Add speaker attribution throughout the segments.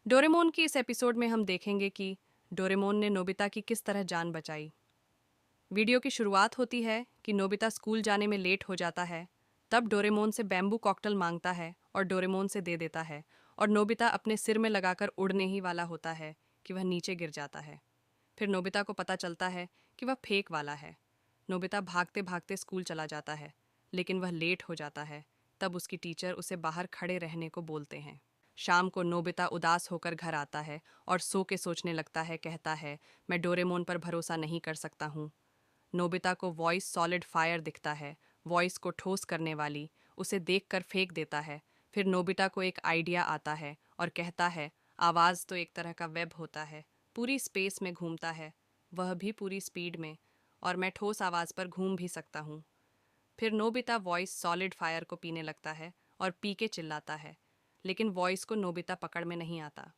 Speaker 1: Doraemon की इस episode में हम देखेंगे कि डोरेमोन ने नोबिता की किस तरह जान बचाई। वीडियो की शुरुआत होती है कि नोबिता स्कूल जाने में लेट हो जाता है। तब डोरेमोन से बैम्बू कॉकटेल मांगता है और डोरेमोन से दे देता है और नोबिता अपने सिर में लगाकर उड़ने ही वाला होता है कि वह नीचे गिर जाता है। फिर नोबिता को पता चलता है कि वह फेक वाला है। नोबिता भागते भागते स्कूल चला जाता है, लेकिन वह लेट हो जाता है। तब उसकी टीचर उसे बाहर खड़े रहने को बोलते हैं। शाम को नोबिता उदास होकर घर आता है और सो के सोचने लगता है। कहता है, मैं डोरेमोन पर भरोसा नहीं कर सकता हूँ। नोबिता को वॉइस सॉलिड फायर दिखता है, वॉइस को ठोस करने वाली। उसे देखकर फेंक देता है। फिर नोबिता को एक आइडिया आता है और कहता है, आवाज़ तो एक तरह का वेब होता है, पूरी स्पेस में घूमता है, वह भी पूरी स्पीड में, और मैं ठोस आवाज़ पर घूम भी सकता हूँ। फिर नोबिता वॉइस सॉलिड फायर को पीने लगता है और पी के चिल्लाता है, लेकिन वॉइस को नोबिता पकड़ में नहीं आता।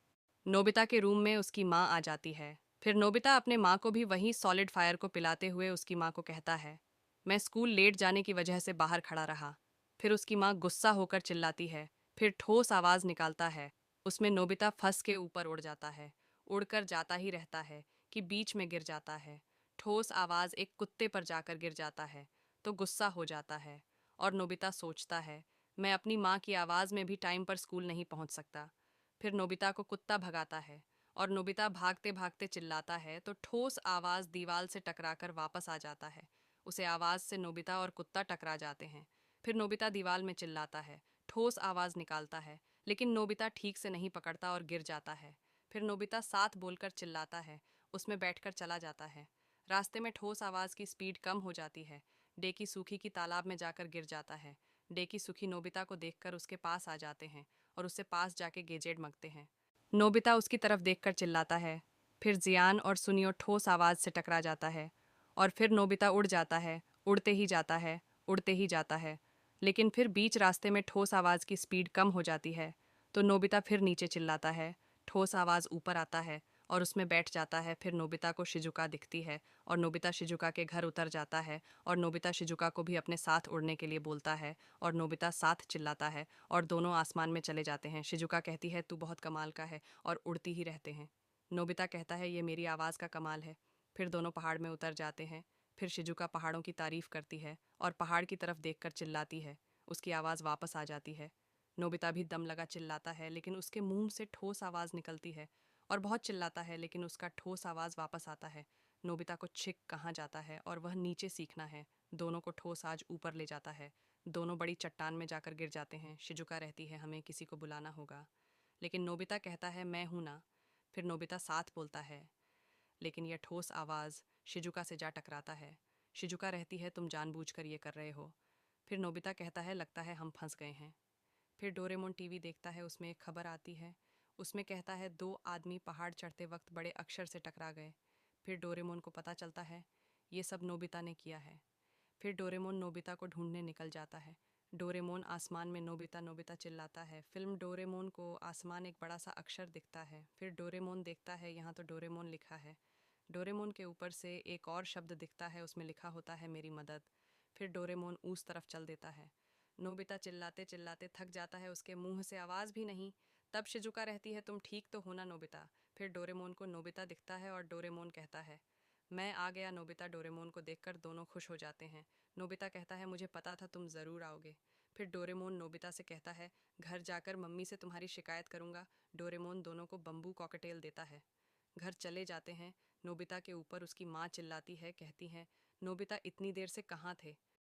Speaker 1: नोबिता के रूम में उसकी माँ आ जाती है। फिर नोबिता अपने माँ को भी वही सॉलिड फायर को पिलाते हुए उसकी माँ को कहता है, मैं स्कूल लेट जाने की वजह से बाहर खड़ा रहा। फिर उसकी माँ गुस्सा होकर चिल्लाती है। फिर ठोस आवाज़ निकालता है। उसमें नोबिता फंस के ऊपर उड़ जाता है, उड़कर जाता ही रहता है कि बीच में गिर जाता है। ठोस आवाज़ एक कुत्ते पर जाकर गिर जाता है तो गुस्सा हो जाता है और नोबिता सोचता है, मैं अपनी माँ की आवाज़ में भी टाइम पर स्कूल नहीं पहुँच सकता। फिर नोबिता को कुत्ता भगाता है और नोबिता भागते भागते चिल्लाता है तो ठोस आवाज़ दीवार से टकराकर वापस आ जाता है। उसे आवाज़ से नोबिता और कुत्ता टकरा जाते हैं। फिर नोबिता दीवार में चिल्लाता है, ठोस आवाज़ निकालता है, लेकिन नोबिता ठीक से नहीं पकड़ता और गिर जाता है। फिर नोबिता साथ बोलकर चिल्लाता है, उसमें बैठकर चला जाता है। रास्ते में ठोस आवाज़ की स्पीड कम हो जाती है। डेकी सूखी की तालाब में जाकर गिर जाता है। डेकी सुखी नोबिता को देखकर उसके पास आ जाते हैं और उससे पास जाके गेजेट मांगते हैं। नोबिता उसकी तरफ देखकर चिल्लाता है। फिर जियान और सुनियो ठोस आवाज़ से टकरा जाता है और फिर नोबिता उड़ जाता है, उड़ते ही जाता है, उड़ते ही जाता है। लेकिन फिर बीच रास्ते में ठोस आवाज़ की स्पीड कम हो जाती है तो नोबिता फिर नीचे चिल्लाता है। ठोस आवाज़ ऊपर आता है और उसमें बैठ जाता है। फिर नोबिता को शिजुका दिखती है और नोबिता शिजुका के घर उतर जाता है और नोबिता शिजुका को भी अपने साथ उड़ने के लिए बोलता है और नोबिता साथ चिल्लाता है और दोनों आसमान में चले जाते हैं। शिजुका कहती है, तू बहुत कमाल का है, और उड़ती ही रहते हैं। नोबिता कहता है, ये मेरी आवाज़ का कमाल है। फिर दोनों पहाड़ में उतर जाते हैं। फिर शिजुका पहाड़ों की तारीफ करती है और पहाड़ की तरफ देखकर चिल्लाती है। उसकी आवाज़ वापस आ जाती है। नोबिता भी दम लगा चिल्लाता है, लेकिन उसके मुंह से ठोस आवाज़ निकलती है और बहुत चिल्लाता है, लेकिन उसका ठोस आवाज़ वापस आता है। नोबिता को छिक कहाँ जाता है और वह नीचे सीखना है। दोनों को ठोस आज ऊपर ले जाता है। दोनों बड़ी चट्टान में जाकर गिर जाते हैं। शिजुका रहती है, हमें किसी को बुलाना होगा, लेकिन नोबिता कहता है, मैं हूं ना। फिर नोबिता साथ बोलता है, लेकिन यह ठोस आवाज़ शिजुका से जा टकराता है। शिजुका रहती है, तुम जानबूझकर ये कर रहे हो। फिर नोबिता कहता है, लगता है हम फंस गए हैं। फिर डोरेमोन टीवी देखता है, उसमें एक खबर आती है। उसमें कहता है, 2 आदमी पहाड़ चढ़ते वक्त बड़े अक्षर से टकरा गए। फिर डोरेमोन को पता चलता है ये सब नोबिता ने किया है। फिर डोरेमोन नोबिता को ढूंढने निकल जाता है। डोरेमोन आसमान में नोबिता नोबिता चिल्लाता है। फिल्म डोरेमोन को आसमान एक बड़ा सा अक्षर दिखता है। फिर डोरेमोन देखता है, यहाँ तो डोरेमोन लिखा है। डोरेमोन के ऊपर से एक और शब्द दिखता है, उसमें लिखा होता है, मेरी मदद। फिर डोरेमोन उस तरफ चल देता है। नोबिता चिल्लाते चिल्लाते थक जाता है, उसके मुंह से आवाज़ भी नहीं। तब शिजुका रहती है, तुम ठीक तो हो ना नोबिता। फिर डोरेमोन को नोबिता दिखता है और डोरेमोन कहता है, मैं आ गया नोबिता। डोरेमोन को देखकर दोनों खुश हो जाते हैं। नोबिता कहता है, मुझे पता था तुम ज़रूर आओगे। फिर डोरेमोन नोबिता से कहता है, घर जाकर मम्मी से तुम्हारी शिकायत करूंगा। डोरेमोन दोनों को बम्बू कॉकटेल देता है। घर चले जाते हैं। नोबिता के ऊपर उसकी माँ चिल्लाती है, कहती हैं, नोबिता इतनी देर से कहाँ थे।